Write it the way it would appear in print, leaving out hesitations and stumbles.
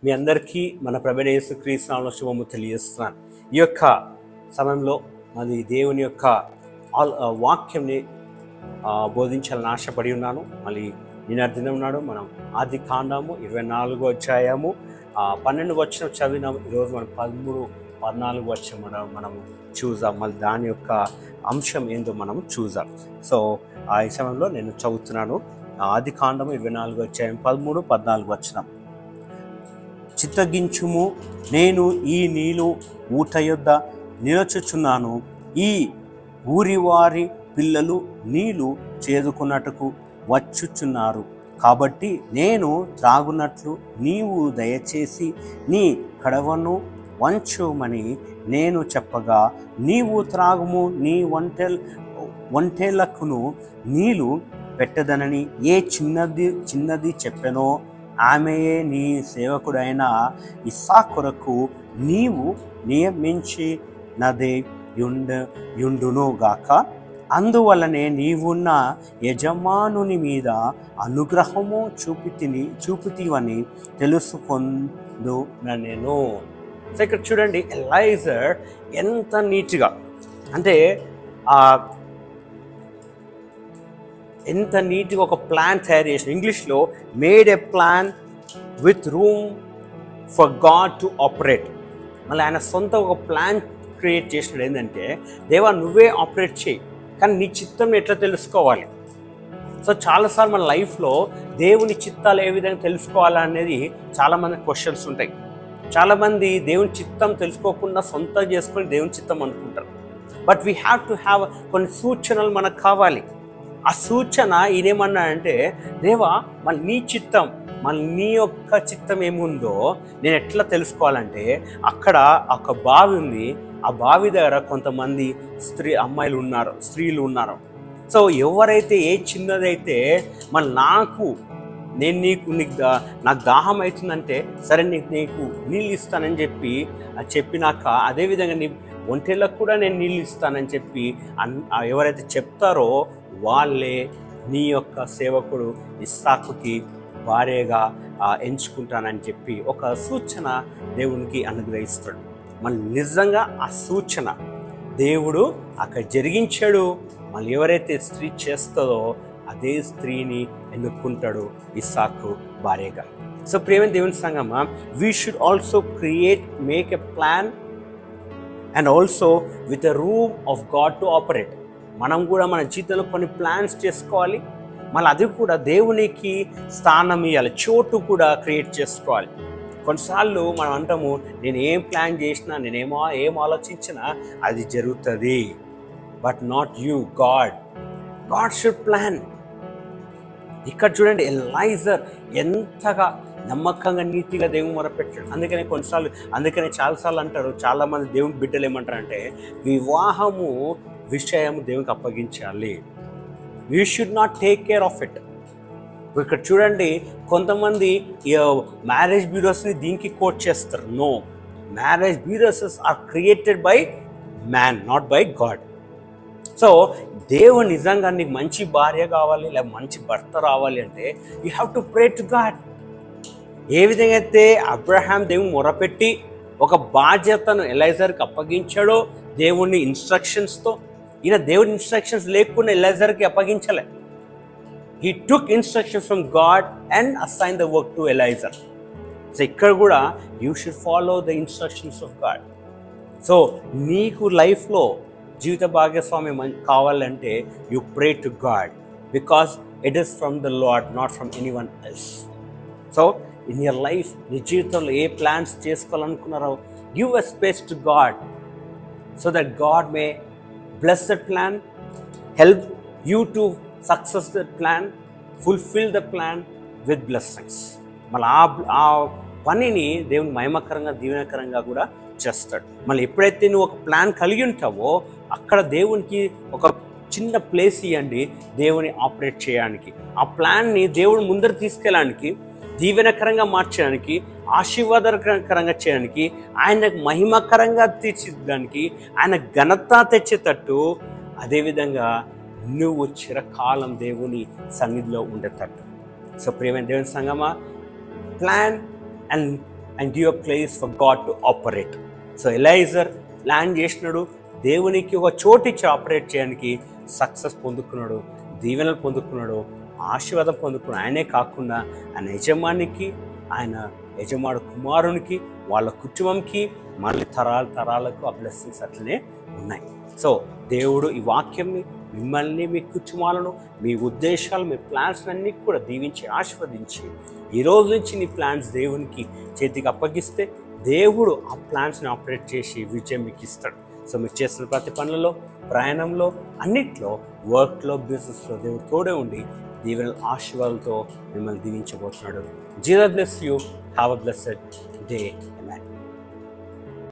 మీ అందరికీ మన ప్రభువైన యేసుక్రీస్తు నామములో శుభము తెలియజేస్తున్నాను. ఈ యొక్క సమయంలో మరి దేవుని యొక్క వాక్యంని బోధించాలని ఆశపడి ఉన్నాను. మళ్ళీ నిన్న దినం నాడు మనం ఆది కాండము 24వ అధ్యాయము 12వ వచనం చదివినాము. ఈరోజు మనం 13, 14వ వచనం మనము చూద్దాం. మళ్ళీ దాని యొక్క అంశం ఏందో మనం చూద్దాం. సో ఈ సమయంలో నేను చదువుతున్నాను. ఆది కాండము 24వ అధ్యాయం 13, 14 వచనం. చిత్తగించుము, నేను ఈ నీళ్ళు ఊట యొద్ద నిలచుచున్నాను. ఈ ఊరివారి పిల్లలు నీళ్లు చేదుకున్నట్టుకు వచ్చుచున్నారు. కాబట్టి నేను త్రాగునట్లు నీవు దయచేసి నీ కడవను వంచుమని నేను చెప్పగా, నీవు త్రాగుము, నీ ఒంటెలకును నీళ్లు పెట్టదనని ఏ చిన్నది చెప్పెనో ఆమెయే నీ సేవకుడైన ఇస్సాకు కొరకు నీవు నియమించినదే యుండునుగాక. అందువలనే నీవున్న యజమానుని మీద అనుగ్రహము చూపితివని తెలుసుకొందునెను. సో ఇక్కడ చూడండి, ఎలైజర్ ఎంత నీట్గా ఎంత నీట్గా ఒక ప్లాన్ తయారు చేసిన. ఇంగ్లీష్లో made A plan with room for God to operate. మళ్ళీ ఆయన సొంత ఒక ప్లాన్ క్రియేట్ చేసినాడు. ఏంటంటే, దేవా నువ్వే ఆపరేట్ చేయి, కానీ నీ చిత్తం ఎట్లా తెలుసుకోవాలి. సో చాలాసార్లు మన లైఫ్లో దేవుని చిత్తాలు ఏ విధంగా తెలుసుకోవాలనేది చాలామంది క్వశ్చన్స్ ఉంటాయి. చాలామంది దేవుని చిత్తం తెలుసుకోకుండా సొంతం చేసుకొని దేవుని చిత్తం అనుకుంటారు. But we have to have కొన్ని సూచనలు మనకు కావాలి. ఆ సూచన ఈయనేమన్నాడంటే, దేవా మళ్ళీ నీ చిత్తం, మళ్ళీ నీ యొక్క చిత్తం ఏముందో నేను ఎట్లా తెలుసుకోవాలంటే, అక్కడ ఒక బావి ఉంది. ఆ బావి దగ్గర కొంతమంది అమ్మాయిలు ఉన్నారు, స్త్రీలు ఉన్నారు. సో ఎవరైతే ఏ చిన్నదైతే మళ్ళీ నాకు దాహం అవుతుందంటే, సరే నీకు నీళ్ళు ఇస్తానని చెప్పినాక, అదేవిధంగా నీ ఒంటెలకు కూడా నేను నీళ్ళు ఇస్తానని చెప్పి ఎవరైతే చెప్తారో వాళ్ళే నీ యొక్క సేవకుడు ఇస్సాకుకి భార్యగా ఎంచుకుంటానని చెప్పి ఒక సూచన దేవునికి అనుగ్రహిస్తాడు. మళ్ళీ నిజంగా ఆ సూచన దేవుడు అక్కడ జరిగించాడు. మళ్ళీ ఎవరైతే స్త్రీ చేస్తుందో అదే స్త్రీని ఎన్నుకుంటాడు ఇస్సాకు భార్యగా. సో ప్రియమైన దేవుని సంగమా, we should also make a plan and also with a room of God to operate. మనం కూడా మన జీవితంలో కొన్ని ప్లాన్స్ చేసుకోవాలి. మళ్ళీ అది కూడా దేవునికి స్థానం ఇవ్వాలి, చోటు కూడా క్రియేట్ చేసుకోవాలి. కొన్నిసార్లు మనం అంటాము, నేను ఏం ప్లాన్ చేసినా, ఏం ఆలోచించినా అది జరుగుతుంది. But not you, God should plan. ఇక్కడ చూడండి, ఎలైజర్ ఎంతగా నమ్మకంగా నీతిగా దేవుని మొరపెట్టాడు. అందుకనే చాలాసార్లు అంటారు, చాలామంది దేవుని బిడ్డలు ఏమంటారంటే, వివాహము విషయం దేవునికి అప్పగించాలి. We should not take care of it. ఇక్కడ చూడండి, కొంతమంది మ్యారేజ్ బ్యూరోస్ని దీనికి కోట్ చేస్తారు. No, marriage bureaus are created by man, not by God. So దేవుడు నిజంగా నీకు మంచి భార్య కావాలి, లేక మంచి భర్త రావాలి అంటే you have to pray to God. ఏ విధంగా అయితే అబ్రహాం దేవుని మొరపెట్టి ఒక బాధ్యతను ఎలైజర్కి అప్పగించాడో దేవుని ఇన్స్ట్రక్షన్స్తో, ఈయన దేవుని ఇన్స్ట్రక్షన్స్ లేకుండా ఎలైజర్కి అప్పగించలే. He took instructions from God and assign the work to Eliezer. So ఇక్కడ కూడా you should follow the instructions of God. So నీకు లైఫ్లో జీవిత భాగస్వామ్యం కావాలంటే you pray to God, because it is from the Lord, not from anyone else. So in your life, నీ జీవితంలో ఏ ప్లాన్స్ చేసుకోవాలనుకున్నారో, give a space to God so that God may bless that plan, help you to success that plan, fulfill the plan with blessings. మళ్ళీ ఆ పనిని దేవుని మహిమకరంగా దీవెనకరంగా కూడా చేస్తాడు. మళ్ళీ ఎప్పుడైతే నువ్వు ఒక ప్లాన్ కలిగి ఉంటావో, అక్కడ దేవునికి ఒక చిన్న ప్లేస్ ఇవ్వండి దేవుని ఆపరేట్ చేయడానికి. ఆ ప్లాన్ని దేవుడు ముందర తీసుకెళ్ళడానికి, దీవెనకరంగా మార్చడానికి, ఆశీర్వాదకరంగా చేయడానికి, ఆయనకు మహిమకరంగా తీర్చిదానికి, ఆయన ఘనత తెచ్చేటట్టు, అదేవిధంగా నువ్వు చిరకాలం దేవుని సన్నిధిలో ఉండేటట్టు. సో ప్రియమైన దేవుని సంగమా, plan and and give a place for God to operate. So Eliezer plan చేసినాడు, దేవునికి ఒక చోటు ఇచ్చి ఆపరేట్ చేయడానికి సక్సెస్ పొందుకున్నాడు, దీవెనలు పొందుకున్నాడు, ఆశీర్వాదం పొందుకున్నాడు. ఆయనే కాకుండా ఆయన యజమానికి, ఆయన యజమాడు కుమారునికి, వాళ్ళ కుటుంబంకి, మళ్ళీ తరాలకు ఆ బ్లెస్సింగ్స్ అట్లనే ఉన్నాయి. సో దేవుడు ఈ వాక్యంని మిమ్మల్ని, మీ కుటుంబాలను, మీ ఉద్దేశాలు, మీ ప్లాన్స్ అన్నీ కూడా దీవించి ఆశీర్వదించి ఈ రోజు నుంచి నీ ప్లాన్స్ దేవునికి చేతికి అప్పగిస్తే దేవుడు ఆ ప్లాన్స్ని ఆపరేట్ చేసి విజయం మీకు ఇస్తాడు. సో మీరు చేస్తున్న ప్రతి పనులలో, ప్రయాణంలో, అన్నిట్లో, వర్క్లో, బిజినెస్లో దేవుడు తోడే ఉండి దీవెన ఆశీర్వాదాలతో మిమ్మల్ని దీవించబోతున్నాడు. Jesus bless you. Have a blessed day. Amen.